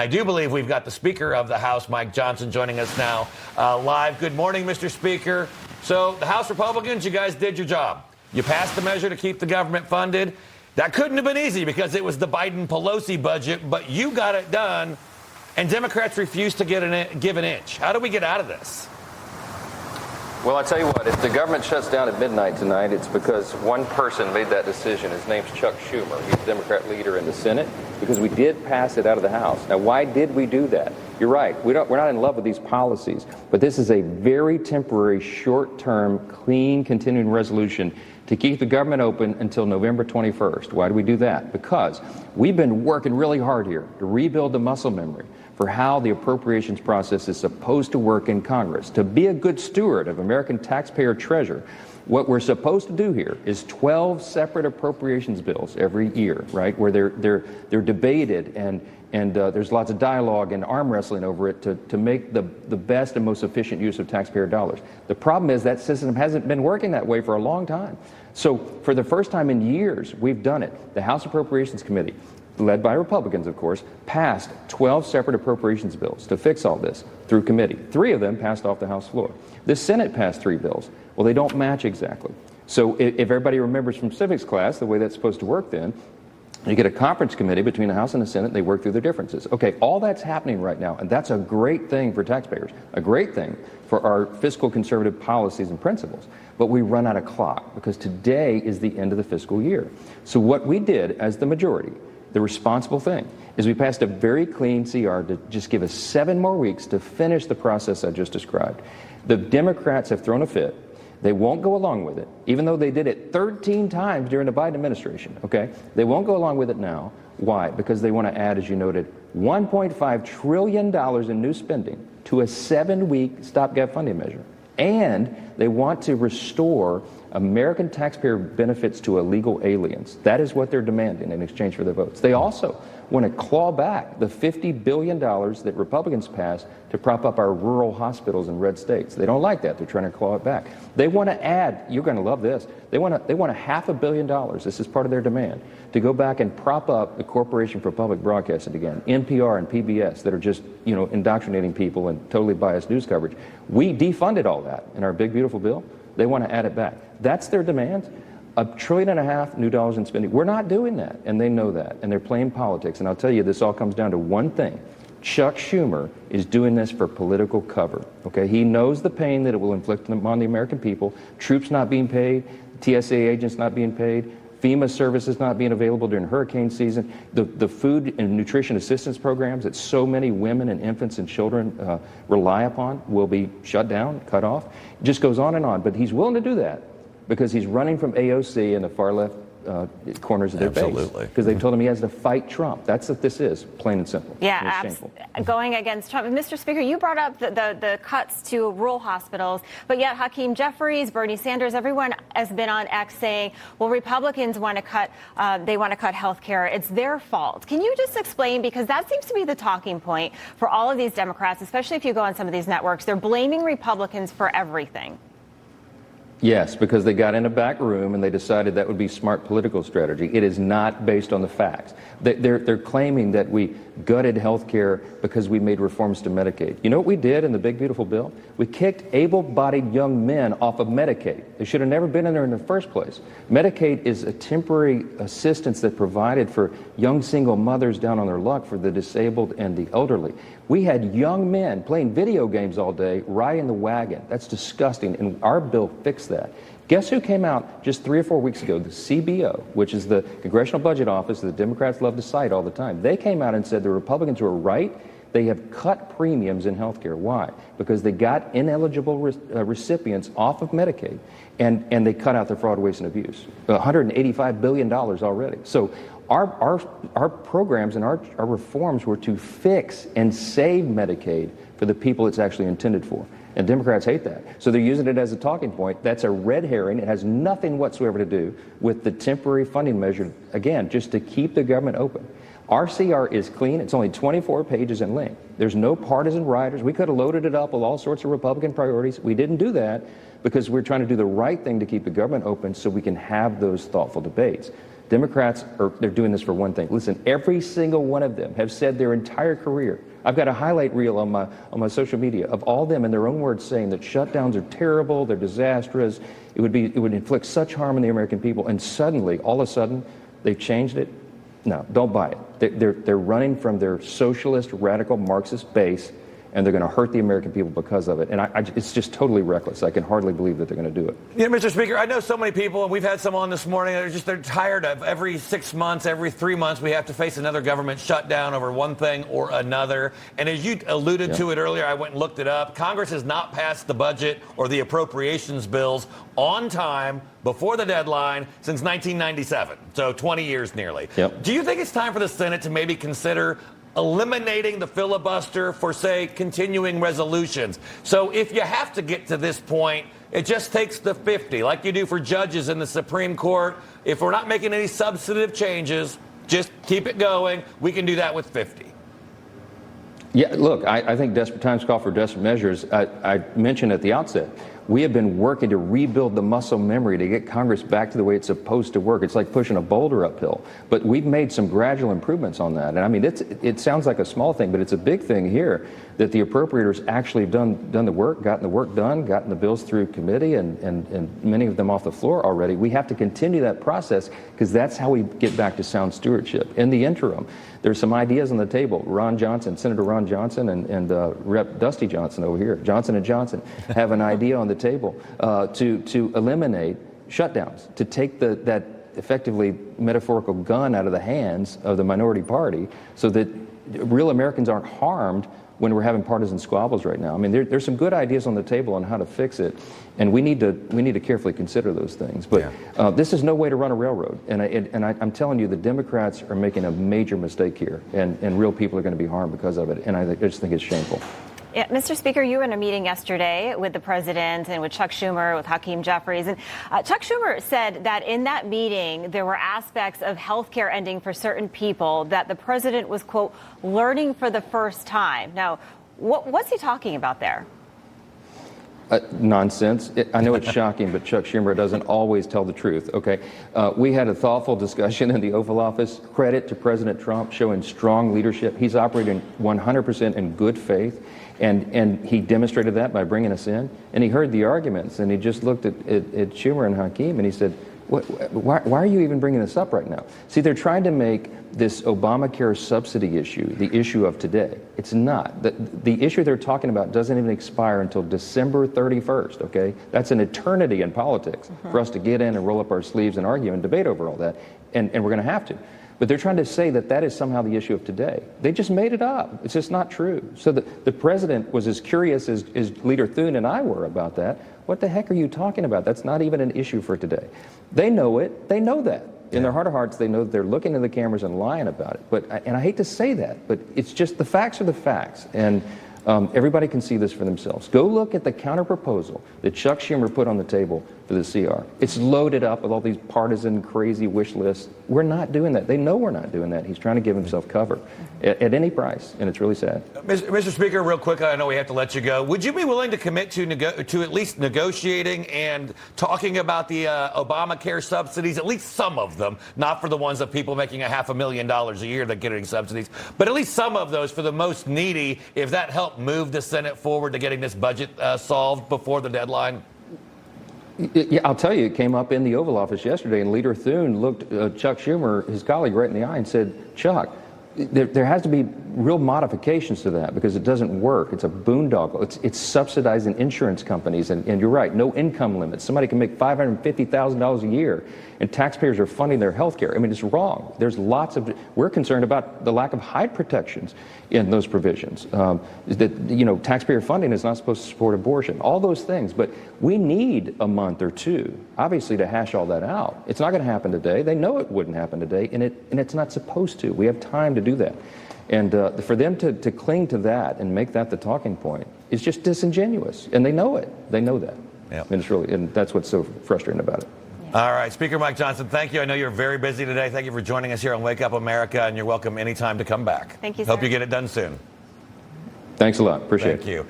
I do believe we've got the Speaker of the House, Mike Johnson, joining us now live. Good morning, Mr. Speaker. So the House Republicans, you guys did your job. You passed the measure to keep the government funded. That couldn't have been easy because it was the Biden-Pelosi budget, but you got it done, and Democrats refused to give an inch. How do we get out of this? Well, I tell you what, if the government shuts down at midnight tonight, it's because one person made that decision. His name's Chuck Schumer. He's the Democrat leader in the Senate, because we did pass it out of the House. Now, why did we do that? You're right. We're not in love with these policies, but this is a very temporary, short-term, clean, continuing resolution to keep the government open until November 21st. Why do we do that? Because we've been working really hard here to rebuild the muscle memory for how the appropriations process is supposed to work in Congress. To be a good steward of American taxpayer treasure, what we're supposed to do here is 12 separate appropriations bills every year, right, where they're debated and there's lots of dialogue and arm wrestling over it to make the best and most efficient use of taxpayer dollars. The problem is that system hasn't been working that way for a long time. So for the first time in years, we've done it. The House Appropriations Committee, led by Republicans, of course, passed 12 separate appropriations bills to fix all this through committee. 3 of them passed off the House floor. The Senate passed 3 bills. Well, they don't match exactly. So if everybody remembers from civics class the way that's supposed to work then, you get a conference committee between the House and the Senate, they work through the differences. Okay, all that's happening right now, and that's a great thing for taxpayers, a great thing for our fiscal conservative policies and principles. But we run out of clock because today is the end of the fiscal year. So what we did as the majority, the responsible thing, is we passed a very clean CR to just give us 7 more weeks to finish the process I just described. The Democrats have thrown a fit. They won't go along with it, even though they did it 13 times during the Biden administration, okay? They won't go along with it now. Why? Because they want to add, as you noted, $1.5 trillion in new spending to a 7-week stopgap funding measure. And they want to restore American taxpayer benefits to illegal aliens. That is what they're demanding in exchange for their votes. They also want to claw back the $50 billion that Republicans passed to prop up our rural hospitals in red states. They don't like that. They're trying to claw it back. They want to add, you're going to love this, they want a $500 million, this is part of their demand, to go back and prop up the Corporation for Public Broadcasting again, NPR and PBS, that are just, indoctrinating people and totally biased news coverage. We defunded all that in our big, beautiful bill. They want to add it back. That's their demand. $1.5 trillion new dollars in spending. We're not doing that, and they know that, and they're playing politics. And I'll tell you, this all comes down to one thing. Chuck Schumer is doing this for political cover, okay? He knows the pain that it will inflict on the American people, troops not being paid, TSA agents not being paid, FEMA services not being available during hurricane season, the food and nutrition assistance programs that so many women and infants and children rely upon will be shut down, cut off. It just goes on and on. But he's willing to do that because he's running from AOC and the far left corners of their base. Because they told him he has to fight Trump. That's what this is, plain and simple. Yeah, going against Trump. Mr. Speaker, you brought up the cuts to rural hospitals, but yet Hakeem Jeffries, Bernie Sanders, everyone has been on X saying, well, Republicans want to cut, health care. It's their fault. Can you just explain, because that seems to be the talking point for all of these Democrats, especially if you go on some of these networks, they're blaming Republicans for everything. Yes, because they got in a back room and they decided that would be smart political strategy. It is not based on the facts. They're claiming that we gutted health care because we made reforms to Medicaid. You know what we did in the big, beautiful bill? We kicked able-bodied young men off of Medicaid. They should have never been in there in the first place. Medicaid is a temporary assistance that provided for young single mothers down on their luck, for the disabled and the elderly. We had young men playing video games all day, riding the wagon. That's disgusting, and our bill fixed that. Guess who came out just 3 or 4 weeks ago? The CBO, which is the Congressional Budget Office that the Democrats love to cite all the time. They came out and said the Republicans were right. They have cut premiums in health care. Why? Because they got ineligible recipients off of Medicaid, and they cut out the fraud, waste, and abuse. $185 billion already. So our programs and our reforms were to fix and save Medicaid for the people it's actually intended for. And Democrats hate that. So they're using it as a talking point. That's a red herring. It has nothing whatsoever to do with the temporary funding measure, again, just to keep the government open. Our CR is clean. It's only 24 pages in length. There's no partisan riders. We could have loaded it up with all sorts of Republican priorities. We didn't do that because we're trying to do the right thing to keep the government open so we can have those thoughtful debates. Democrats they're doing this for one thing. Listen, every single one of them have said their entire career. I've got a highlight reel on my social media of all them in their own words saying that shutdowns are terrible, they're disastrous, it would inflict such harm on the American people, and suddenly, all of a sudden, they've changed it. No, don't buy it. They're running from their socialist, radical, Marxist base, and they're going to hurt the American people because of it. And it's just totally reckless. I can hardly believe that they're going to do it. Yeah, Mr. Speaker, I know so many people, and we've had some on this morning, they're tired of every 6 months, every 3 months, we have to face another government shutdown over one thing or another. And as you alluded to it earlier, I went and looked it up. Congress has not passed the budget or the appropriations bills on time before the deadline since 1997, so 20 years nearly. Yep. Do you think it's time for the Senate to maybe consider eliminating the filibuster for, say, continuing resolutions? So if you have to get to this point, it just takes the 50, like you do for judges in the Supreme Court. If we're not making any substantive changes, just keep it going. We can do that with 50. Yeah, look, I think desperate times call for desperate measures. I mentioned at the outset, we have been working to rebuild the muscle memory to get Congress back to the way it's supposed to work. It's like pushing a boulder uphill. But we've made some gradual improvements on that. And I mean, it sounds like a small thing, but it's a big thing here that the appropriators actually have done the work, gotten the work done, gotten the bills through committee, and many of them off the floor already. We have to continue that process because that's how we get back to sound stewardship. In the interim, there's some ideas on the table. Senator Ron Johnson and Rep. Dusty Johnson over here, Johnson & Johnson, have an idea on the table to eliminate shutdowns, to take that effectively metaphorical gun out of the hands of the minority party so that real Americans aren't harmed when we're having partisan squabbles right now. I mean, there's some good ideas on the table on how to fix it, and we need to carefully consider those things. But this is no way to run a railroad, and I'm telling you, the Democrats are making a major mistake here, and real people are going to be harmed because of it, and I just think it's shameful. Yeah, Mr. Speaker, you were in a meeting yesterday with the president and with Chuck Schumer, with Hakeem Jeffries. And Chuck Schumer said that in that meeting, there were aspects of health care ending for certain people that the president was, quote, learning for the first time. Now, what's he talking about there? Nonsense. I know it's shocking, but Chuck Schumer doesn't always tell the truth. Okay, we had a thoughtful discussion in the Oval Office. Credit to President Trump showing strong leadership. He's operating 100% in good faith, and he demonstrated that by bringing us in. And he heard the arguments, and he just looked at Schumer and Hakeem, and he said, why are you even bringing this up right now? See, they're trying to make this Obamacare subsidy issue the issue of today. It's not. The issue they're talking about doesn't even expire until December 31st, okay? That's an eternity in politics for us to get in and roll up our sleeves and argue and debate over all that, and we're going to have to. But they're trying to say that is somehow the issue of today. They just made it up. It's just not true. So the president was as curious as Leader Thune and I were about that. What the heck are you talking about? That's not even an issue for today. They know it. They know that. In their heart of hearts, they know that they're looking at the cameras and lying about it. And I hate to say that, but it's just the facts are the facts. And everybody can see this for themselves. Go look at the counterproposal that Chuck Schumer put on the table for the CR. It's loaded up with all these partisan, crazy wish lists. We're not doing that. They know we're not doing that. He's trying to give himself cover at any price, and it's really sad. Mr. Speaker, real quick, I know we have to let you go. Would you be willing to commit to at least negotiating and talking about the Obamacare subsidies, at least some of them, not for the ones of people making $500,000 a year that are getting subsidies, but at least some of those for the most needy, if that helped move the Senate forward to getting this budget solved before the deadline? Yeah, I'll tell you, it came up in the Oval Office yesterday, and Leader Thune looked Chuck Schumer, his colleague, right in the eye and said, Chuck, there has to be real modifications to that because it doesn't work. It's a boondoggle. It's subsidizing insurance companies, and you're right, no income limits. Somebody can make $550,000 a year, and taxpayers are funding their health care. I mean, it's wrong. There's we're concerned about the lack of height protections in those provisions. Taxpayer funding is not supposed to support abortion, all those things. But we need a month or two, obviously, to hash all that out. It's not going to happen today. They know it wouldn't happen today, and it's not supposed to. We have time to do that. And for them to cling to that and make that the talking point is just disingenuous. And they know it. They know that. Yep. And that's what's so frustrating about it. All right, Speaker Mike Johnson, thank you. I know you're very busy today. Thank you for joining us here on Wake Up America, and you're welcome anytime to come back. Thank you, sir. Hope you get it done soon. Thanks a lot. Appreciate it. Thank you.